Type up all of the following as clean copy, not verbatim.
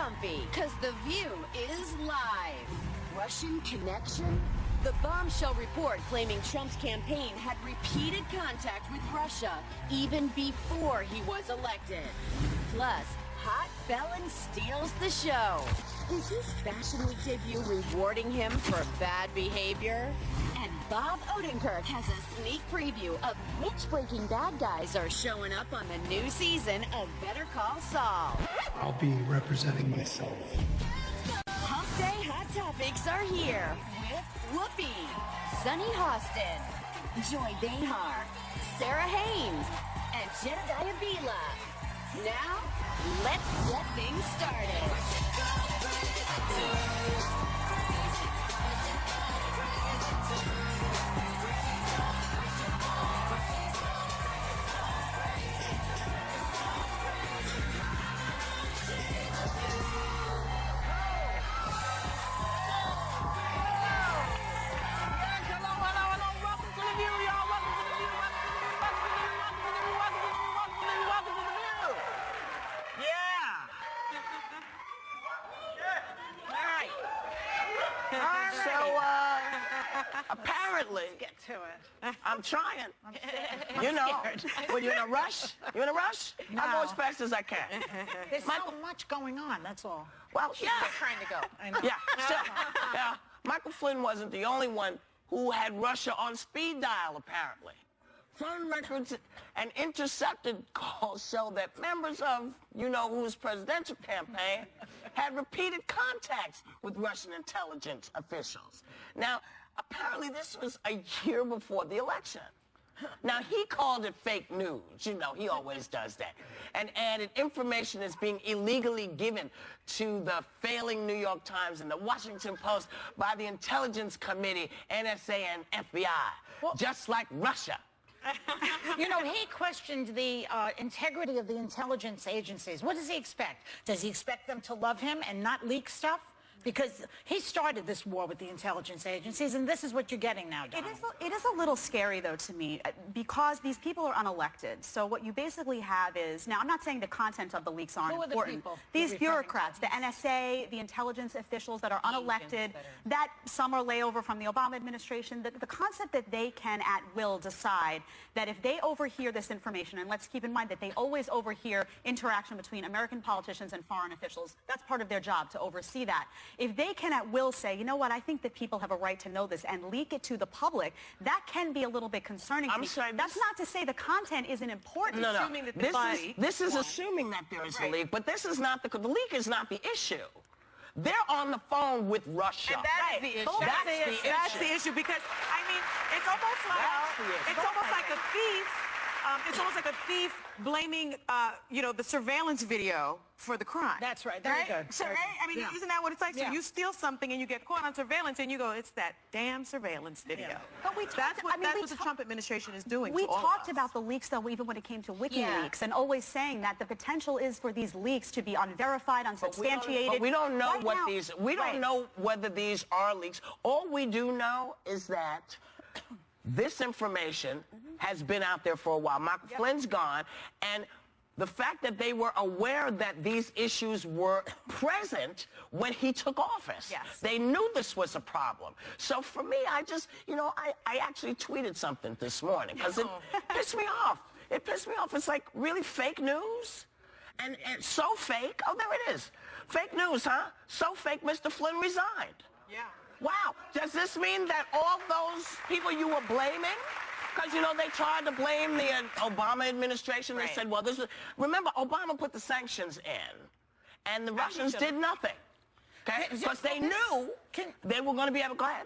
comfy, because The View is live. Russian connection? The bombshell report claiming Trump's campaign had repeated contact with Russia even before he was elected. Plus, Hot Felon steals the show. Is his Fashion Week debut rewarding him for bad behavior? And Bob Odenkirk has a sneak preview of which Breaking Bad guys are showing up on the new season of Better Call Saul. I'll be representing myself. Hump Day Hot Topics are here with Whoopi, Sunny Hostin, Joy Behar, Sarah Haynes, and Jedediah Bila. Now, let's get things started. Apparently, let's get to it. I'm trying. I'm scared. When you're in a rush, No. I go as fast as I can. There's so much going on, that's all. Well, yeah. Trying to go. I know. Yeah, still. Yeah. Michael Flynn wasn't the only one who had Russia on speed dial, apparently. Phone records and intercepted calls show that members of you-know-who's presidential campaign had repeated contacts with Russian intelligence officials. Now, apparently this was a year before the election. Now, he called it fake news. He always does that. And added information is being illegally given to the failing New York Times and the Washington Post by the Intelligence Committee, NSA, and FBI, just like Russia. He questioned the integrity of the intelligence agencies. What does he expect? Does he expect them to love him and not leak stuff? Because he started this war with the intelligence agencies, and this is what you're getting now, Donald. It is a little scary, though, to me, because these people are unelected. So what you basically have is, now I'm not saying the content of the leaks aren't important. Who are the people? These bureaucrats, the NSA, the intelligence officials that are unelected, that some are layover from the Obama administration, the concept that they can at will decide that if they overhear this information, and let's keep in mind that they always overhear interaction between American politicians and foreign officials, that's part of their job to oversee that. If they can at will say, you know what, I think that people have a right to know this and leak it to the public, that can be a little bit concerning to me. Sorry, that's not to say the content isn't important. No. Assuming that this is assuming that there is a leak, but this is not the leak is not the issue. They're on the phone with Russia. And that is the issue. That's the issue because, it's almost like a thief. It's almost like a thief blaming, the surveillance video for the crime. That's right. Very good. So, isn't that what it's like? So you steal something and you get caught on surveillance and you go, it's that damn surveillance video. Yeah. But that's what the Trump administration is doing. We talked about the leaks, though, even when it came to WikiLeaks, and always saying that the potential is for these leaks to be unverified, unsubstantiated. But we don't know we don't know whether these are leaks. All we do know is that this information has been out there for a while. Michael Flynn's gone, and the fact that they were aware that these issues were present when he took office. Yes. They knew this was a problem. So for me, I just, I actually tweeted something this morning because it pissed me off. It pissed me off. It's like, really fake news? And so fake. Oh, there it is. Fake news, huh? So fake, Mr. Flynn resigned. Yeah. Wow. Does this mean that all those people you were blaming, because, they tried to blame the Obama administration. They said, well, remember, Obama put the sanctions in, and the Russians did nothing. Okay? Because they knew they were going to be able to, go ahead.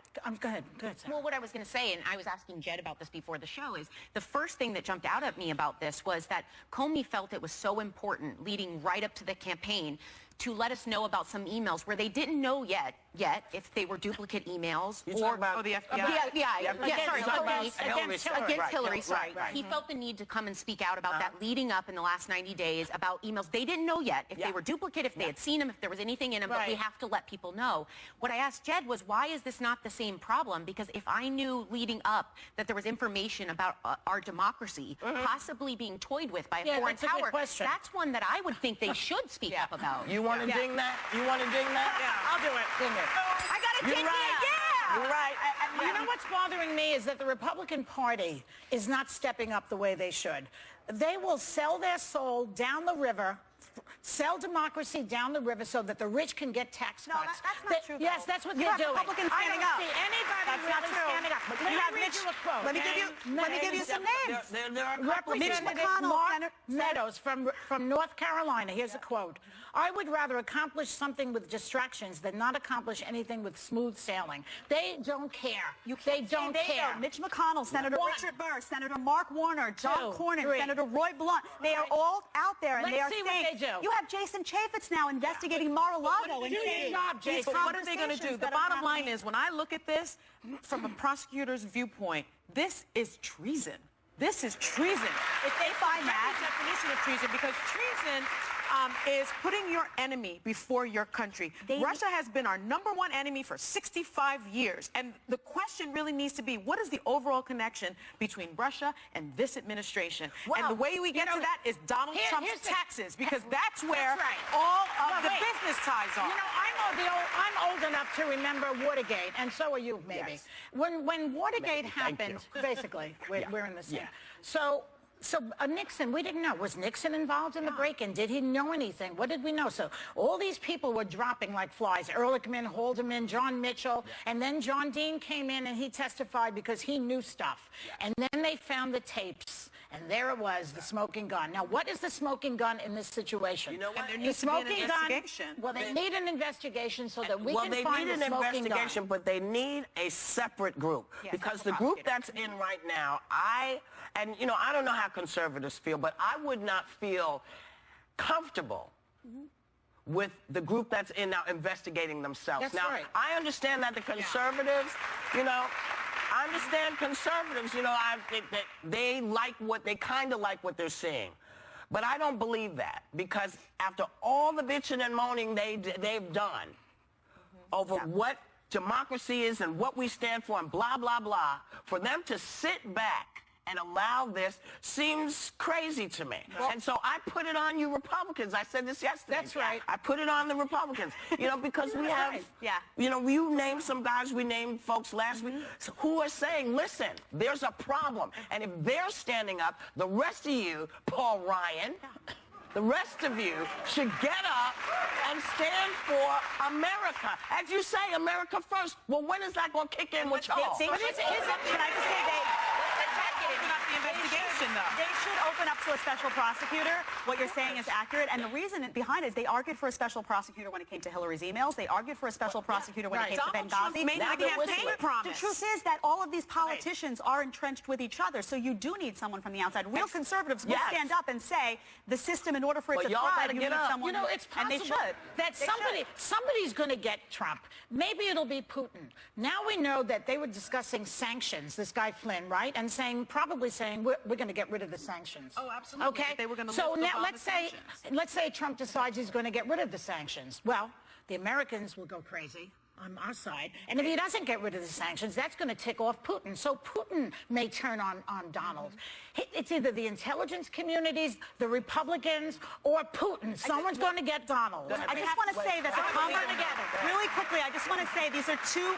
Go ahead. Well, what I was going to say, and I was asking Jed about this before the show, is the first thing that jumped out at me about this was that Comey felt it was so important leading right up to the campaign to let us know about some emails where they didn't know yet yet if they were duplicate emails You talk about the FBI. Yeah, Yeah, sorry, against Hillary, sorry. right. He felt the need to come and speak out about that leading up in the last 90 days about emails. They didn't know yet if they were duplicate, if they had seen them, if there was anything in them, but we have to let people know. What I asked Jed was, why is this not the same problem? Because if I knew leading up that there was information about our democracy possibly being toyed with by a foreign that's a good power, question. that's one that I would think they should speak up about. You want to ding that? You want to ding that? Yeah, I'll do it. Ding it. I got a You're ding right. it, yeah. You're right. You know what's bothering me is that the Republican Party is not stepping up the way they should. They will sell their soul down the river, sell democracy down the river so that the rich can get tax No, cuts. that's not true, Yes, though. that's what You they're have doing. Republicans I standing don't up. see anybody That's not really true. standing up. Let You me have read Mitch- you a quote. let me give you some names. There are a couple of Mitch names. Representative McConnell, Mark Senator- Meadows from North Carolina. Here's a quote. I would rather accomplish something with distractions than not accomplish anything with smooth sailing. They don't care. They don't care. Mitch McConnell, Senator One. Richard Burr, Senator Mark Warner, John Two, Cornyn, three. Senator Roy Blunt. They are all out there, and Let's they are see what saying, they do. you have Jason Chaffetz now investigating Mar-a-Lago and Do your saying job, these Jason. But what are they going to do? conversations The that are bottom line happening- is, when I look at this from a prosecutor's viewpoint, this is treason. This is treason. If they find that definition of treason, because treason is putting your enemy before your country. Russia has been our #1 enemy for 65 years. And the question really needs to be, what is the overall connection between Russia and this administration? Well, and the way we get you know, to that is Donald here's Trump's the- taxes, because that's where right. all of Well, the wait. business ties are. You know, I'm old enough to remember Watergate, and so are you, maybe. Yes. When Watergate Maybe, thank happened, you. basically, we're in the same. Yeah. So Nixon, we didn't know. Was Nixon involved in the break-in? Did he know anything? What did we know? So all these people were dropping like flies. Ehrlichman, Haldeman, John Mitchell, and then John Dean came in and he testified because he knew stuff. And then they found the tapes, and there it was, the smoking gun. Now, what is the smoking gun in this situation? You know what? And there The needs to be an smoking gun. investigation. Well, they need an investigation so that we Well, can they find need the an smoking investigation, gun. but they need a separate group. Because the group that's in right now, I don't know how conservatives feel, but I would not feel comfortable with the group that's in now investigating themselves. That's now, right. I understand that the conservatives, I understand conservatives, they kind of like what they're seeing. But I don't believe that, because after all the bitching and moaning they've done over what democracy is and what we stand for and blah, blah, blah, for them to sit back and allow this seems crazy to me. And so I put it on you Republicans. I said this yesterday. That's right. I put it on the Republicans, because we have, you named some guys, we named folks last week who are saying, listen, there's a problem. And if they're standing up, the rest of you, Paul Ryan, the rest of you should get up and stand for America. As you say, America first. Well, when is that going to kick in with y'all? Can I just say Open up the investigation, though. they should open up to a special prosecutor. What you're saying is accurate, and the reason behind it is they argued for a special prosecutor when it came to Hillary's emails. They argued for a special prosecutor when it came to Donald Trump Benghazi. made Now it a they're campaign whistling. promise. The truth is that all of these politicians are entrenched with each other, so you do need someone from the outside. Real conservatives will stand up and say the system, in order for it But to y'all thrive, better you get need up. someone. It's possible and they should. that somebody's going to get Trump. Maybe it'll be Putin. Now we know that they were discussing sanctions, this guy Flynn, right? And probably saying we're going to get rid of the sanctions. Oh, absolutely. Okay. They were gonna so lift now Obama's let's say Trump decides he's going to get rid of the sanctions. Well, the Americans will go crazy on our side. And if he doesn't get rid of the sanctions, that's going to tick off Putin. So Putin may turn on Donald. It's either the intelligence communities, the Republicans, or Putin. Someone's going to get Donald. I just want to say that the conversation, really quickly, I just want to say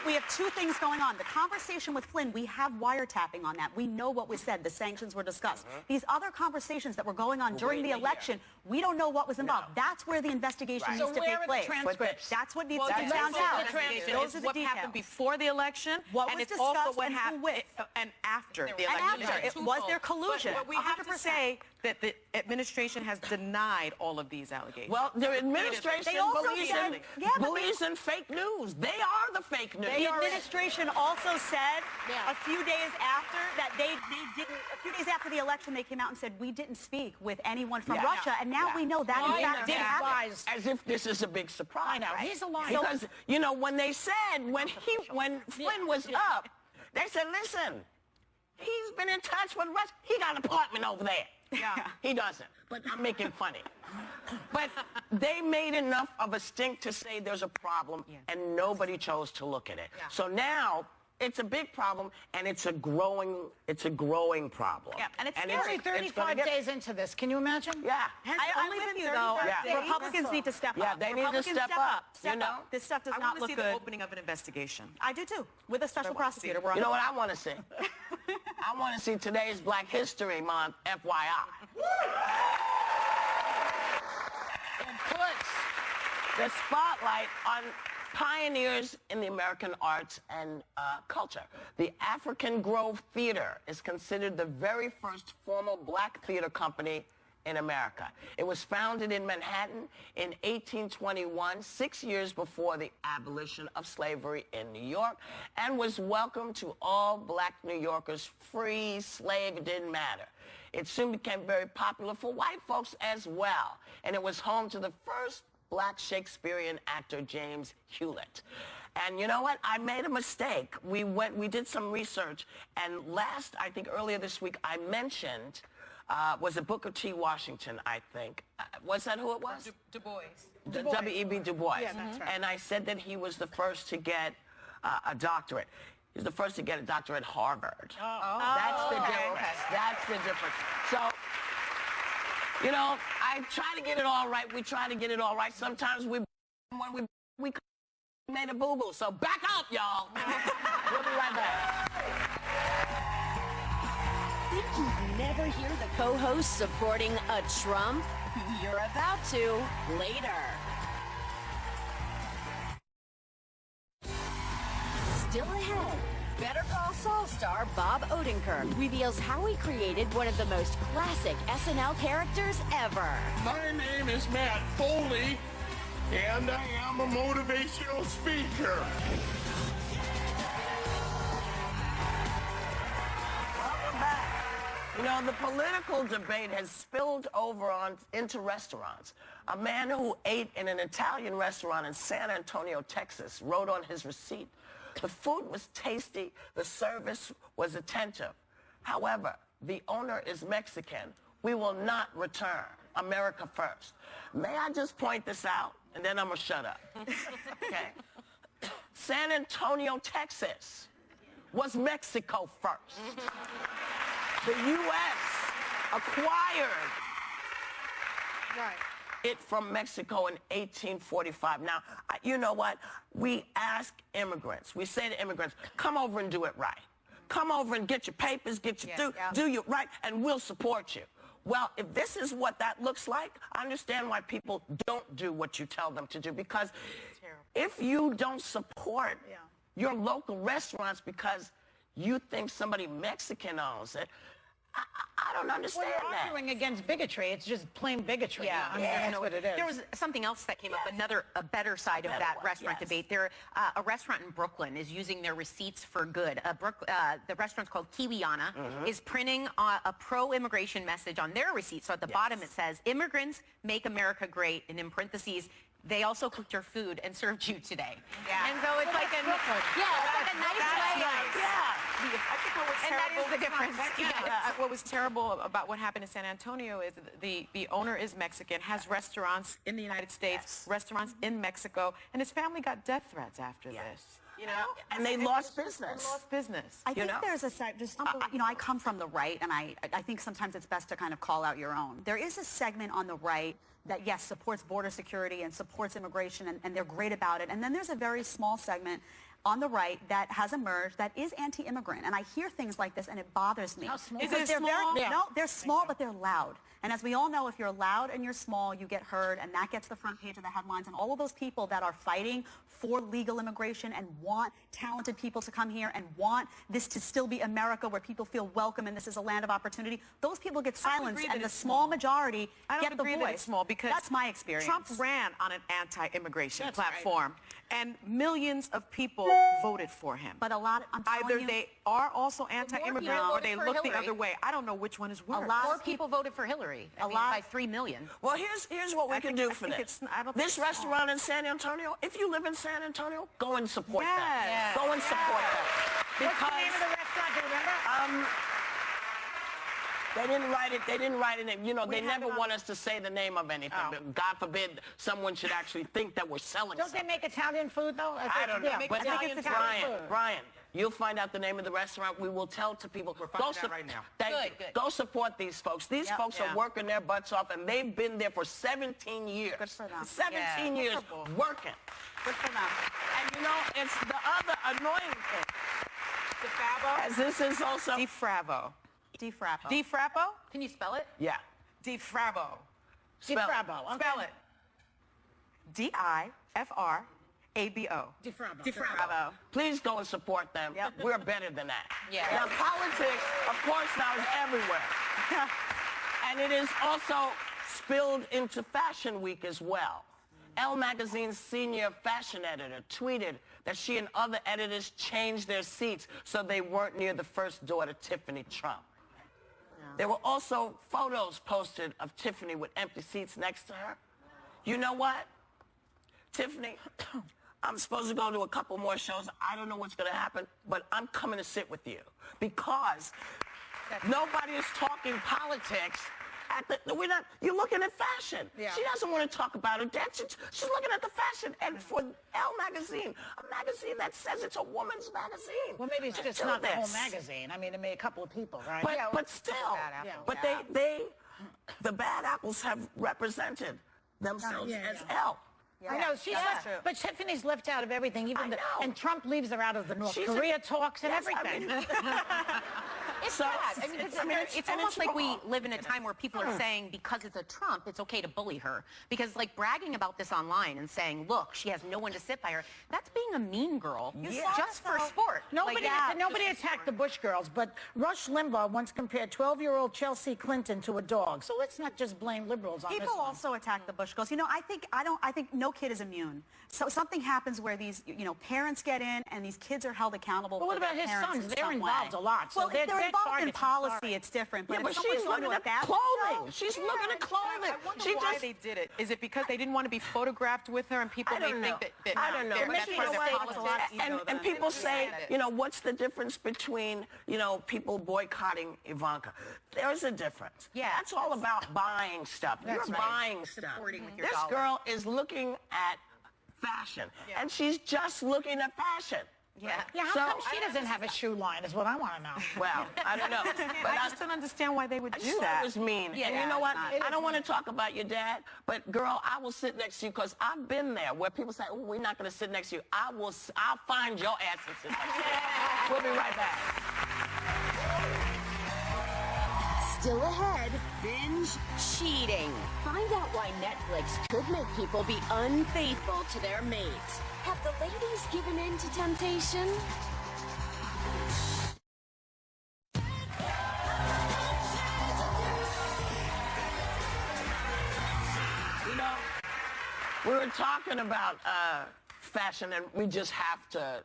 we have two things going on. The conversation with Flynn, we have wiretapping on that. We know what was said. The sanctions were discussed. These other conversations that were going on during the election, we don't know what was involved. That's where the investigation needs to take place. Transcripts? That's what needs to be That's found out. Those are what happened before the election, What and was it's also discussed what and who happened with. and after the And election. after. Was there collusion? But we have to 100%. say that the administration has denied all of these allegations. Well, the administration They also believes, said- in, yeah, but believes in fake news. They are the fake news. The administration also said a few days after that they didn't, a few days after the election, they came out and said, we didn't speak with anyone from Russia. And now we know that in fact did happen. As if this is a big surprise. I know, he's a liar. Because, you know, when they said, when Flynn was up, they said, listen, he's been in touch with Russia. He got an apartment over there. Yeah. He doesn't, but I'm making funny. But they made enough of a stink to say there's a problem, and nobody chose to look at it. Yeah. So now it's a big problem, and it's a growing problem. Yeah, and it's gonna scary. 35 get- days into this. Can you imagine? Yeah. I'm with you, though. Yeah. Republicans need to step up. Yeah, they need to Republicans step up, Step you know? up. This stuff does I not want to look see good. the opening of an investigation. I do, too, with a special want to see prosecutor. it. We're on You know the- what I want to see? I want to see today's Black History Month, FYI. It puts the spotlight on pioneers in the American arts and culture. The African Grove Theater is considered the very first formal black theater company in America. It was founded in Manhattan in 1821, 6 years before the abolition of slavery in New York, and was welcome to all black New Yorkers, free, slave, it didn't matter. It soon became very popular for white folks as well, and it was home to the first black Shakespearean actor, James Hewlett. And you know what? I made a mistake. We did some research, and I think earlier this week, I mentioned was it Booker T. Washington, I think. Was that who it was? Du Bois. W.E.B. Du Bois. Yeah, that's right. And I said that he was the first to get a doctorate. He was the first to get a doctorate at Harvard. That's the difference. okay. That's the difference. So, you know, I try to get it all right. We try to get it all right. Sometimes when we made a boo-boo. So back up, y'all. We'll be right back. Think you'd never hear the co-host supporting a Trump? You're about to later. Still ahead, Better Call Saul star Bob Odenkirk reveals how he created one of the most classic SNL characters ever. My name is Matt Foley, and I am a motivational speaker. Welcome back. You know, the political debate has spilled over into restaurants. A man who ate in an Italian restaurant in San Antonio, Texas, wrote on his receipt, the food was tasty, the service was attentive. However, the owner is Mexican. We will not return. America first. May I just point this out, and then I'm going to shut up. Okay? San Antonio, Texas was Mexico first. The U.S. acquired it from Mexico in 1845. Now, you know what? We ask immigrants, we say to immigrants, come over and do it right. Come over and get your papers, get your do you right, and we'll support you. Well, if this is what that looks like, I understand why people don't do what you tell them to do, because if you don't support your local restaurants because you think somebody Mexican owns it, I don't understand Well, you're arguing against bigotry. It's just plain bigotry. Yeah, I mean, that's what it is. There was something else that came up, a better side of that restaurant debate. A restaurant in Brooklyn is using their receipts for good. The restaurant's called Kiwiana, is printing a pro-immigration message on their receipt. So at the bottom it says, immigrants make America great, and in parentheses, they also cooked your food and served you today. Yeah. And so it's like a nice way. I think what was And terrible, that is the difference. What was terrible about what happened in San Antonio is the owner is Mexican, has restaurants in the United States, restaurants in Mexico, and his family got death threats after this. You know, and they lost business. Lost business. I think there's a side, you know, I come from the right, and I think sometimes it's best to kind of call out your own. There is a segment on the right that, yes, supports border security and supports immigration, and they're great about it. And then there's a very small segment on the right that has emerged that is anti-immigrant. And I hear things like this, and it bothers me. How small? Is Because it they're small? very, no, they're small, but they're loud. And as we all know, if you're loud and you're small, you get heard, and that gets the front page of the headlines. And all of those people that are fighting for legal immigration and want talented people to come here and want this to still be America where people feel welcome and this is a land of opportunity, those people get silenced, and the small majority get the voice. voice. It's small because that's my experience. Trump ran on an anti-immigration platform, and millions of people voted for him. But a lot, I'm telling Either you, they are also anti-immigrant people or voted they for look the Hillary. other way. I don't know which one is worse. More people voted for Hillary. I mean, by 3 million. Well, here's what we can do for think this. I don't think This it's restaurant in San Antonio, if you live in San Antonio, go and support that. Yes. Go and support that. What's the name of the restaurant? Do you remember? They didn't write it. They didn't write it. You know, they have never it on- want us to say the name of anything. But God forbid someone should actually think that we're selling Don't they something. make Italian food, though? I don't know. Yeah, But I think it's Brian, Italian food. Brian, you'll find out the name of the restaurant. We will tell to people. We're finding out right now. Thank Good, you. good. Go support these folks. These folks are working their butts off, and they've been there for 17 years. Good for them. 17 years working. good for them. And you know, it's the other annoying thing. DeFravo? As this is also... DeFravo. DeFrappo. DeFrappo? Can you spell it? Yeah. DeFravo. DeFrabo. Okay. Spell it. D-I-F-R-A-B-O. DeFrabo. Please go and support them. Yep. We're better than that. Yeah. Now, politics, of course, now is everywhere. And it is also spilled into Fashion Week as well. Elle Magazine's senior fashion editor tweeted that she and other editors changed their seats so they weren't near the first daughter, Tiffany Trump. There were also photos posted of Tiffany with empty seats next to her. You know what? Tiffany, I'm supposed to go to a couple more shows. I don't know what's going to happen, but I'm coming to sit with you because nobody is talking politics. We're not. You're looking at fashion. Yeah. She doesn't want to talk about her dad. She's looking at the fashion. And for Elle Magazine, a magazine that says it's a woman's magazine. Well, maybe it's to just do not the whole this. magazine. I mean, it may a couple of people, right? But still, Yeah. but the bad apples have represented themselves as Elle. I know, she's that's true. but Tiffany's left out of everything, I even know. and Trump leaves her out of the North She's Korea talks and Yes, I everything. mean- It's So- sad. I mean, I mean, it's and almost it's like we wrong. live in a time where people are saying because it's a Trump, it's okay to bully her. Because like bragging about this online and saying, look, she has no one to sit by her, that's being a mean girl just for sport. Nobody, Like, nobody attacked the Bush girls, but Rush Limbaugh once compared 12-year-old Chelsea Clinton to a dog. So let's not just blame liberals on this People one. also attack the Bush girls. You know, I think no kid is immune. So something happens where these, parents get in and these kids are held accountable. But what for their about his parents sons? in They're some involved way. a lot, so Well, they're involved in targets, I'm policy. sorry. It's different. Yeah, if but someone's she's going to looking a at basketball clothing. show- She's looking at clothing. I wonder She why just- they did it. Is it because they didn't want to be photographed with her and people I may don't think know. that I don't know. that's Maybe part of their you know what? politics? And people say, what's the difference between, people boycotting Ivanka? There's a difference. Yeah. That's all about buying stuff. You're right. buying stuff. Supporting with your This dollar. girl is looking at fashion, and she's just looking at fashion. Yeah. Yeah, how So- come she doesn't have a shoe line is what I want to know. Well, I don't know. But I just don't understand why they would I do just thought that. it was mean. Yeah, and you yeah, know what? it's I don't want to talk about your dad, but girl, I will sit next to you because I've been there where people say, oh, we're not going to sit next to you. I'll find your ass and sit next to you. We'll be right back. Still ahead, binge cheating. Find out why Netflix could make people be unfaithful to their mates. Have the ladies given in to temptation? We were talking about fashion, and we just have to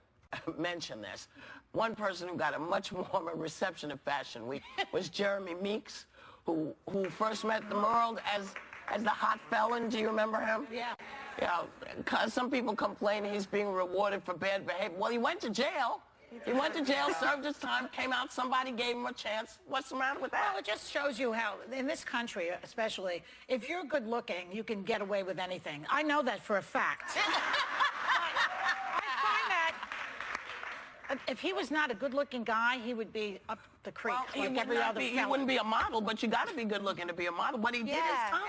mention this. One person who got a much warmer reception at Fashion Week was Jeremy Meeks, who first met the world as the hot felon. Do you remember him? Yeah. Yeah, 'cause some people complain he's being rewarded for bad behavior. Well, he went to jail. He went to jail, served his time, came out, somebody gave him a chance. What's the matter with that? Well, it just shows you how, in this country especially, if you're good looking, you can get away with anything. I know that for a fact. I find that If he was not a good-looking guy, he would be up the creek Well, he, like would every not other be, he fella. wouldn't be a model, but you got to be good looking to be a model. But he did his time.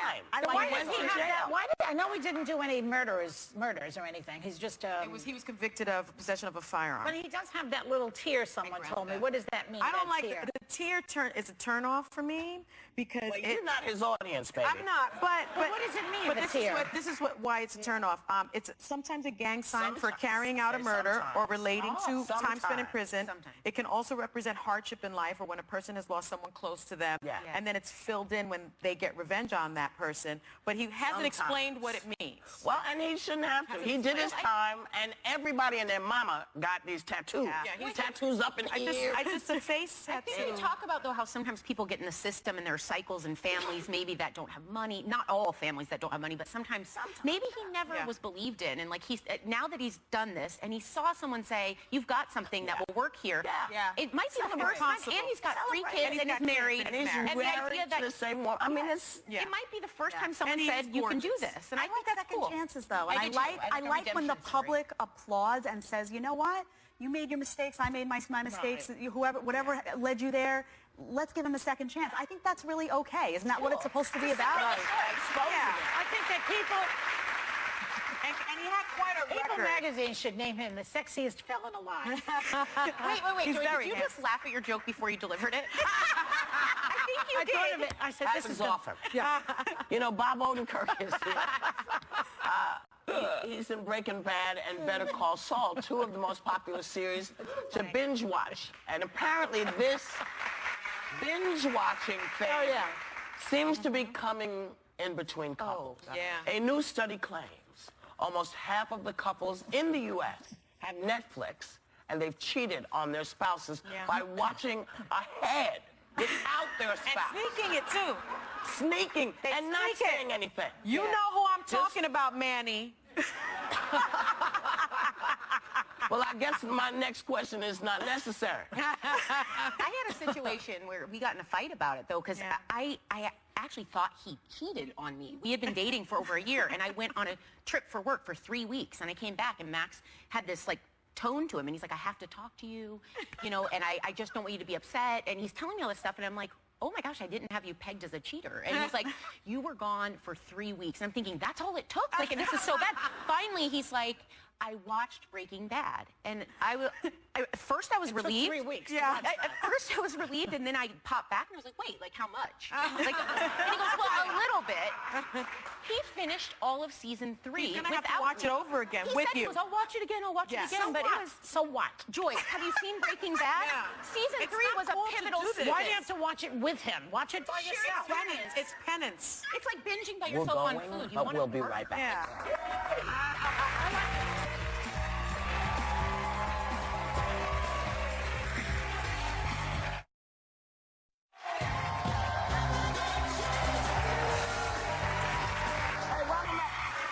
Why He went does he to have jail. that? I know he didn't do any murders or anything. He's just. He was convicted of possession of a firearm. But he does have that little tear. Someone told me. What does that mean? I don't that like tear? the tear turn is a turn off for me because Well, you're not his audience, baby. I'm not, but what does it mean, But the this tear? is why it's a turn off. It's sometimes a gang sign for Sometimes. carrying out a Say murder or sometimes. relating to time spent in Sometimes. prison. It can also represent hardship in life or when a person has lost someone close to them, Yeah. and then it's filled in when they get revenge on that person. But he hasn't explained what it means. Well, and he shouldn't have to. He did his time, and everybody and their mama got these tattoos. Yeah, Tattoos up in here. I just a face I think tattoo. we talk about, though, how sometimes people get in the system and there are cycles and families maybe that don't have money. Not all families that don't have money, but sometimes maybe he never was believed in. And like now that he's done this and he saw someone say, you've got something that will work here. Yeah. It might be the first time. And he's got 3 kids and he's married. And he's And the idea married that to the same woman. I mean, it's... it might be the first time someone And he said is you can do gorgeous. this. And I, I think like that's second cool. chances, though. And I do too. I think a like when the redemption story. public applauds and says, you know what? You made your mistakes. I made my mistakes. Whatever led you there, let's give him a second chance. I think that's really okay. Isn't that what it's supposed to be about? I think that people. And he had quite a People record. magazine should name him the sexiest felon alive. Wait, He's Joy, very did you just laugh at your joke before you delivered it? I think you I did. thought of it. I said, this is Happens often. You know, Bob Odenkirk is here. He's in Breaking Bad and Better Call Saul, 2 of the most popular series to binge watch. And apparently this binge watching thing seems to be coming in between couples. yeah. A new study claims almost half of the couples in the U.S. have Netflix, and they've cheated on their spouses by watching ahead without their spouse. Sneaking it too. Sneaking and not sneak it. saying anything. You know who I'm talking about, Manny. Well, I guess my next question is not necessary. I had a situation where we got in a fight about it, though, because I actually thought he cheated on me. We had been dating for over a year, and I went on a trip for work for 3 weeks, and I came back, and Max had this, like, tone to him, and he's like, I have to talk to you, you know, and I just don't want you to be upset, and he's telling me all this stuff, and I'm like, oh my gosh, I didn't have you pegged as a cheater. And he's like, you were gone for 3 weeks. And I'm thinking, that's all it took? Like, and this is so bad. Finally, he's like, I watched Breaking Bad. And at first I was relieved. 3 weeks. Yeah. At first I was relieved, and then I popped back, and I was like, wait, like how much? Like, and he goes, well, a little bit. He finished all of season 3 He's gonna have to without watch me. it over again He with said, you. He goes, I'll watch it again, I'll watch it again. So but what? it was, So what? Joyce, have you seen Breaking Bad? Season It's 3 not was a cool to pivotal do this. season. Why do you have to watch it with him? Watch it by yourself. Penance. It's penance. It's like binging by We're yourself on going, food. You but want we'll it be work? right back. Yeah.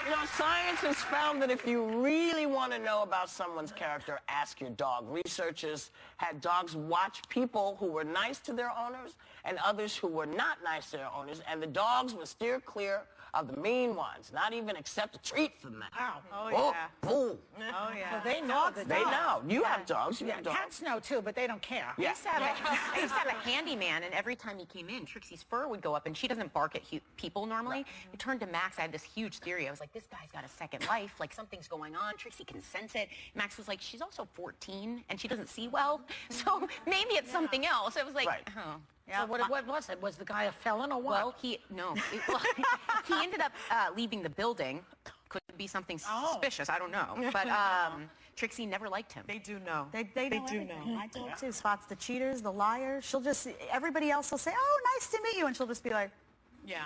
You know, science has found that if you really want to know about someone's character, ask your dog. Researchers had dogs watch people who were nice to their owners and others who were not nice to their owners, and the dogs would steer clear of the mean ones, not even accept a treat from them. Wow. Oh, yeah. Boom. Oh, yeah. So they know the They dog. know. You have dogs. You have dogs. Cats know too, but they don't care. Yeah. I used to have a handyman, and every time he came in, Trixie's fur would go up, and she doesn't bark at people normally. It turned to Max. I had this huge theory. I was like, this guy's got a second life. Like, something's going on. Trixie can sense it. Max was like, she's also 14, and she doesn't see well, so maybe it's something else. I was like, Right. oh. Yeah. So what was it? Was the guy a felon or what? Well, he ended up leaving the building. Could be something suspicious. I don't know. But Trixie never liked him. They do know. They do everything. know. My dog too spots the cheaters, the liars. She'll just, everybody else will say, oh, nice to meet you. And she'll just be like, Yeah.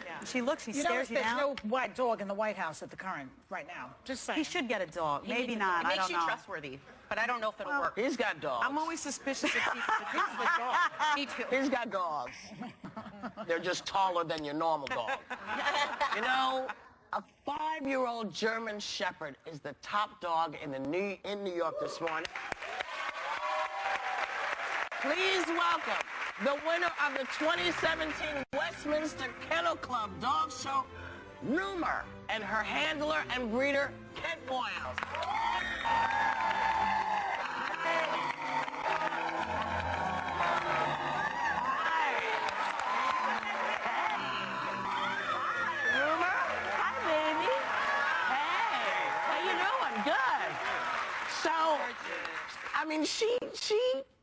Yeah. she looks, she you stares know, you there's down. no white dog in the White House at the current right now. Just saying. He should get a dog. Maybe It not. I makes don't you know. trustworthy, but I don't know if it'll work. He's got dogs. I'm always suspicious of people. Me too. He's got dogs. They're just taller than your normal dog. You know, a 5-year-old German Shepherd is the top dog in New York this morning. Please welcome the winner of the 2017 Westminster Kennel Club Dog Show, Numer, and her handler and breeder, Kent Boyles. Good. So, I mean, she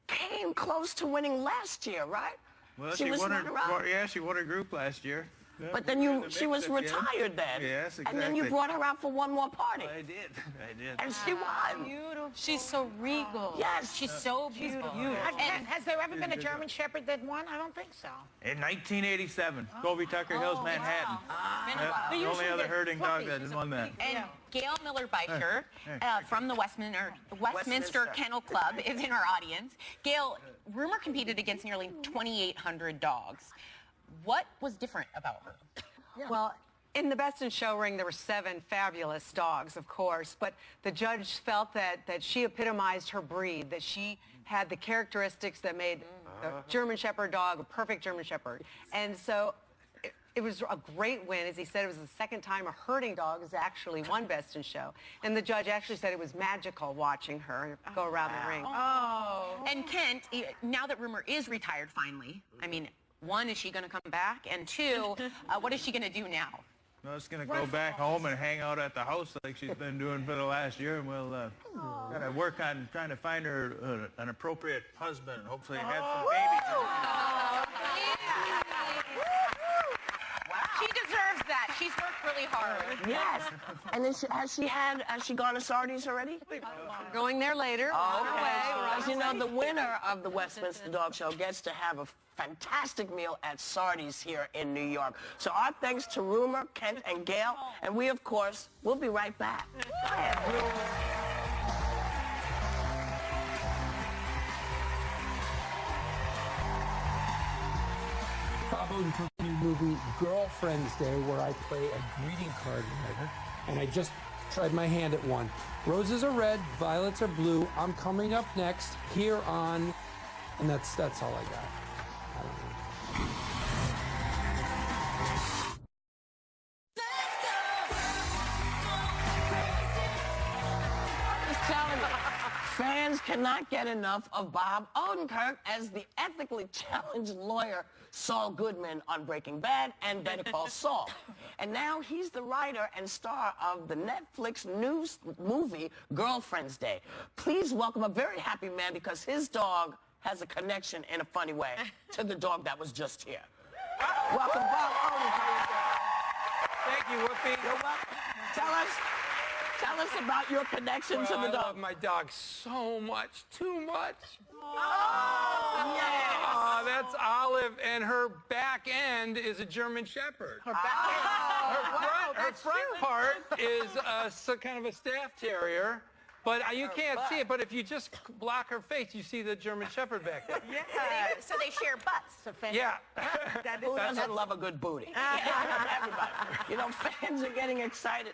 came close to winning last year, right? Well, she was won her. runner-up. Well, yeah, she won her group last year. Yeah, But then she was retired then. Yes, And then you exactly. brought her out for one more party. I did. And she won. Beautiful. She's so regal. Yes. She's so beautiful. Has there ever been a German Shepherd that won? I don't think so. In 1987, Colby Tucker Hills, Manhattan. The only other herding dog that has won that. And Gail Miller-Beicher from the Westminster Kennel Club is in our audience. Gail, Rumor competed against nearly 2,800 dogs. What was different about her? Well, in the Best in Show ring, there were 7 fabulous dogs, of course, but the judge felt that she epitomized her breed, that she had the characteristics that made a German Shepherd dog a perfect German Shepherd. And so it was a great win. As he said, it was the second time a herding dog has actually won Best in Show. And the judge actually said it was magical watching her go around the ring. And Kent, now that Rumor is retired finally, I mean, 1, is she going to come back? And 2, what is she going to do now? No, she's going to go back home and hang out at the house like she's been doing for the last year. And we'll got to work on trying to find her an appropriate husband and hopefully have some babies. She deserves that. She's worked really hard. Yes. And then has she gone to Sardi's already? Going there later. As you know, the winner of the Westminster Dog Show gets to have a fantastic meal at Sardi's here in New York. So our thanks to Rumor, Kent, and Gail. And we, of course, will be right back. Go ahead. Probably from the movie Girlfriend's Day, where I play a greeting card writer, and I just tried my hand at one. Roses are red, violets are blue. I'm coming up next here on, and that's all I got. I don't know. Just telling you, fans cannot get enough of Bob Odenkirk as the ethically challenged lawyer Saul Goodman on Breaking Bad and Better Call Saul. And now he's the writer and star of the Netflix news movie Girlfriend's Day. Please welcome a very happy man because his dog has a connection in a funny way to the dog that was just here. Welcome, Bob Odenkirk. Thank you, Whoopi. You're welcome. Tell us about your connection to the I dog. love my dog so much, too much. Oh, yes. Oh, that's Olive, and her back end is a German Shepherd. Her front part is kind of a staff terrier. But you can't see it, but if you just block her face, you see the German Shepherd back there. So they share butts. Yeah. Who doesn't love a good booty? Everybody. You know, fans are getting excited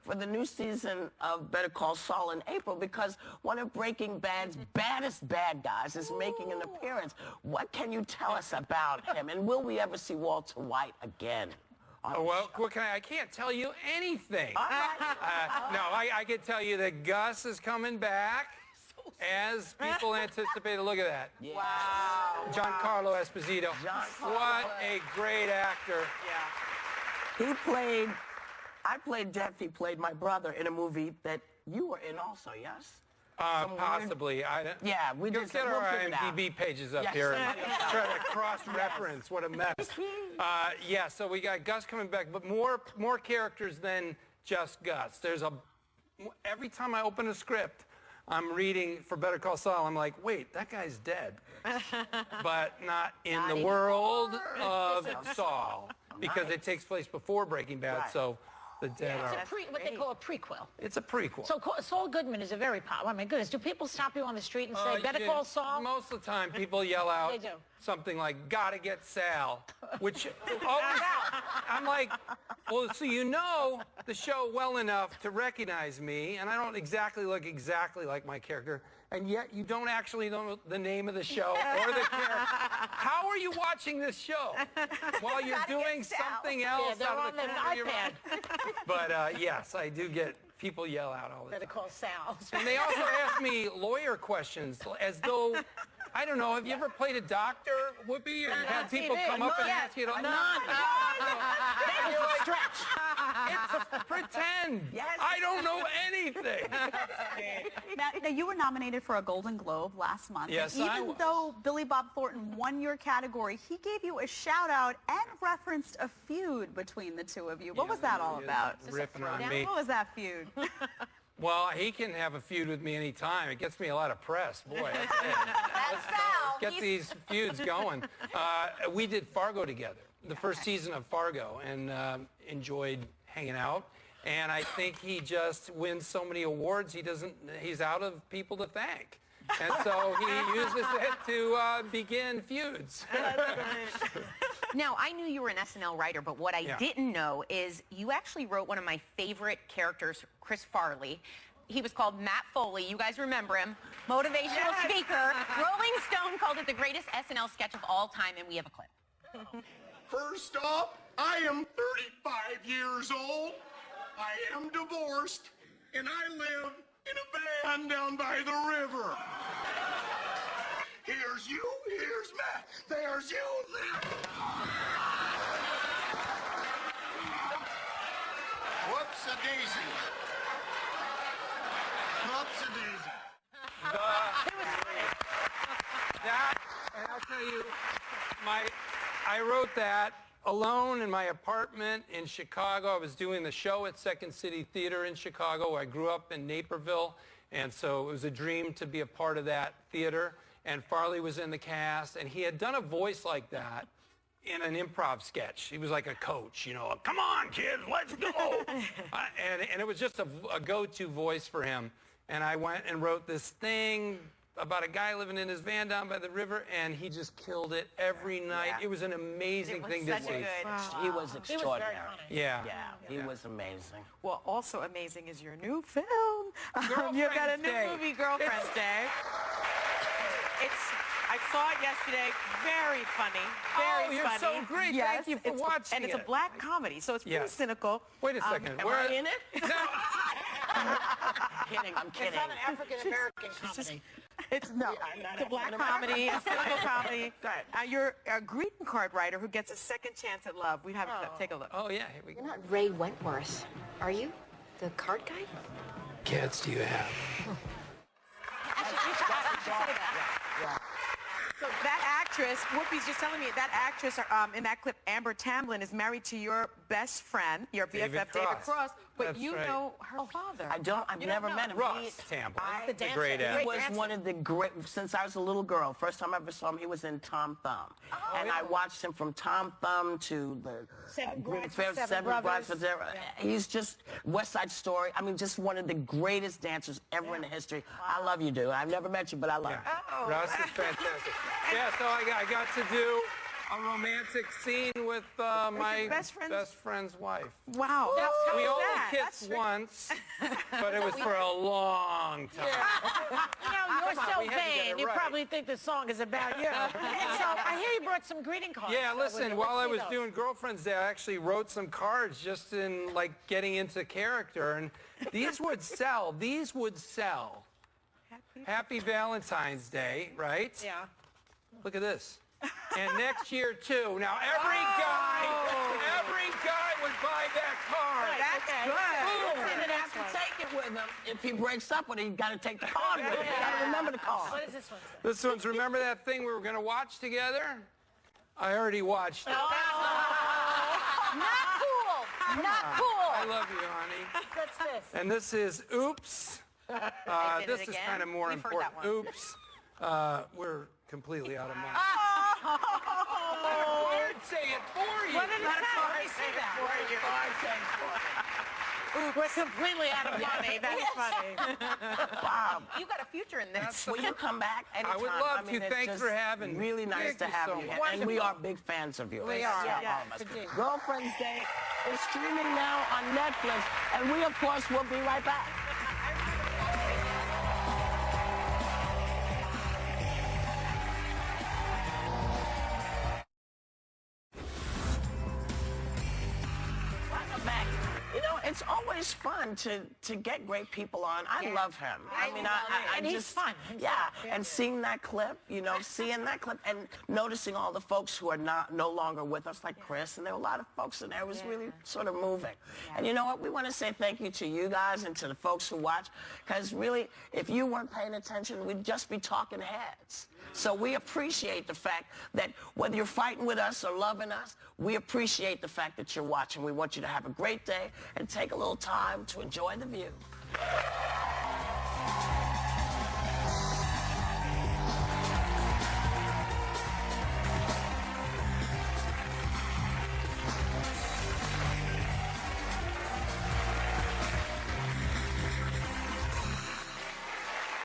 for the new season of Better Call Saul in April because one of Breaking Bad's baddest bad guys is making an appearance. What can you tell us about him? And will we ever see Walter White again? Well, what can I can't tell you anything. All right. No, I can tell you that Gus is coming back as people anticipated. Look at that. Yeah. Wow. Giancarlo Esposito. What a great actor. Yeah. I played Jeff. He played my brother in a movie that you were in also, yes? Possibly. Yeah, we We'll did. get We'll our figure it out. IMDb pages up Yes. here and try to cross-reference. What a mess. Yeah, so we got Gus coming back, but more characters than just Gus. Every time I open a script, I'm reading for Better Call Saul, I'm like, wait, that guy's dead. But not in the world of Saul, because it takes place before Breaking Bad, so the dead are... What they call a prequel. It's a prequel. So Saul Goodman is a very popular. Oh my goodness, do people stop you on the street and say, "Better call Saul"? Most of the time, people yell out They do. something like, "Gotta get Sal," which always, I'm like, well, so you know the show well enough to recognize me, and I don't exactly look exactly like my character, and yet you don't actually know the name of the show or the character. How are you watching this show while you're doing something else they're out on of the the corner of your iPad. mouth? But yes, I do get people yell out all the time. Better call Sal. And they also ask me lawyer questions as though I don't know. Have you ever played a doctor, Whoopi, and had people come up and ask you to... It's pretend. Yes. I don't know anything. Now, you were nominated for a Golden Globe last month. Yes, and I even was. though Billy Bob Thornton won your category, he gave you a shout out and referenced a feud between the two of you. What was that all about? Ripping on me. What was that feud? Well, he can have a feud with me anytime. It gets me a lot of press. Boy, let's get these feuds going. We did Fargo together, the first season of Fargo, and enjoyed hanging out. And I think he just wins so many awards, he's out of people to thank. And so he uses it to begin feuds. Now, I knew you were an SNL writer, but what I didn't know is you actually wrote one of my favorite characters, Chris Farley. He was called Matt Foley. You guys remember him. Motivational speaker. Rolling Stone called it the greatest SNL sketch of all time, and we have a clip. First off, I am 35 years old. I am divorced, and I live in a van down by the river. Here's you, here's Matt, there's you, there. Whoops-a-daisy. Whoops-a-daisy. That, and I'll tell you, I wrote that alone in my apartment in Chicago. I was doing the show at Second City Theater in Chicago. I grew up in Naperville, and so it was a dream to be a part of that theater. And Farley was in the cast, and he had done a voice like that in an improv sketch. He was like a coach, you know, come on, kids, let's go. And it was just a go-to voice for him. And I went and wrote this thing about a guy living in his van down by the river, and he just killed it every night. Yeah. It was an amazing thing to see. He was extraordinary. Yeah. He was amazing. Well, also amazing is your new film. You've got a new Girlfriend's movie, Girlfriend's Day. I saw it yesterday. Very funny. Very you're funny. so great. Yes, Thank you for watching And it's a it. black comedy, so it's pretty cynical. Wait a second. Am I in it? No. I'm kidding. It's not an African-American comedy. It's a black comedy, a cynical comedy. You're a greeting card writer who gets a second chance at love. We have to take a look. Oh, yeah, here we go. You're not Ray Wentworth, are you? The card guy? Cats do you have? So that actress, Whoopi's just telling me, that actress in that clip, Amber Tamblyn, is married to your best friend, your BFF, David Cross. But That's you right. know her father. I've never met him. Ross Tamblyn, the great He actor. was one of the great, since I was a little girl. First time I ever saw him, he was in Tom Thumb. And I watched him from Tom Thumb to the Seven Brides for Zara. He's just West Side Story. I mean, just one of the greatest dancers ever in the history. I love you, dude. I've never met you, but I love you. Ross is fantastic. Yeah, so I got to do a romantic scene with my best friend's wife. Wow. We only kissed once, but it was for a long time. You know, you're so we had to get vain. it You right. probably think the song is about you. And so I hear you brought some greeting cards. Yeah, So listen, let's while I see was those. doing Girlfriend's Day, I actually wrote some cards just in, like, getting into character, and these would sell. These would sell. Happy Valentine's Day, right? Yeah. Look at this. And next year, too. Now, every guy would buy that card. That's good. He didn't have to take it with him. If he breaks up with it, he's got to take the card with him. You got to remember the card. What is this one? This one's, remember that thing we were going to watch together? I already watched it. Not cool. Not cool. I love you, honey. What's this? And this is Oops. This is kind of more important. Oops. We're completely out of money. I'd say it for you. What did it say? Let me see that. We're completely out of money. That's funny. Wow. You got a future in this. Will you come back anytime? I would love to. it's Thanks just for having me. Really nice Thank to you have so you. much. And we are big fans of you. We are. Yeah, all of us. Girlfriend's Day is streaming now on Netflix. And we, of course, will be right back. Welcome back. You know, it's it's always fun to get great people on. I love him. I mean, I and just, he's fun himself. Yeah, and seeing that clip, you know, seeing that clip and noticing all the folks who are no longer with us, like Chris, and there were a lot of folks in there. It was really sort of moving. And you know what? We want to say thank you to you guys and to the folks who watch, because really, if you weren't paying attention, we'd just be talking heads. So we appreciate the fact that whether you're fighting with us or loving us, we appreciate the fact that you're watching. We want you to have a great day and take a little time to enjoy the view.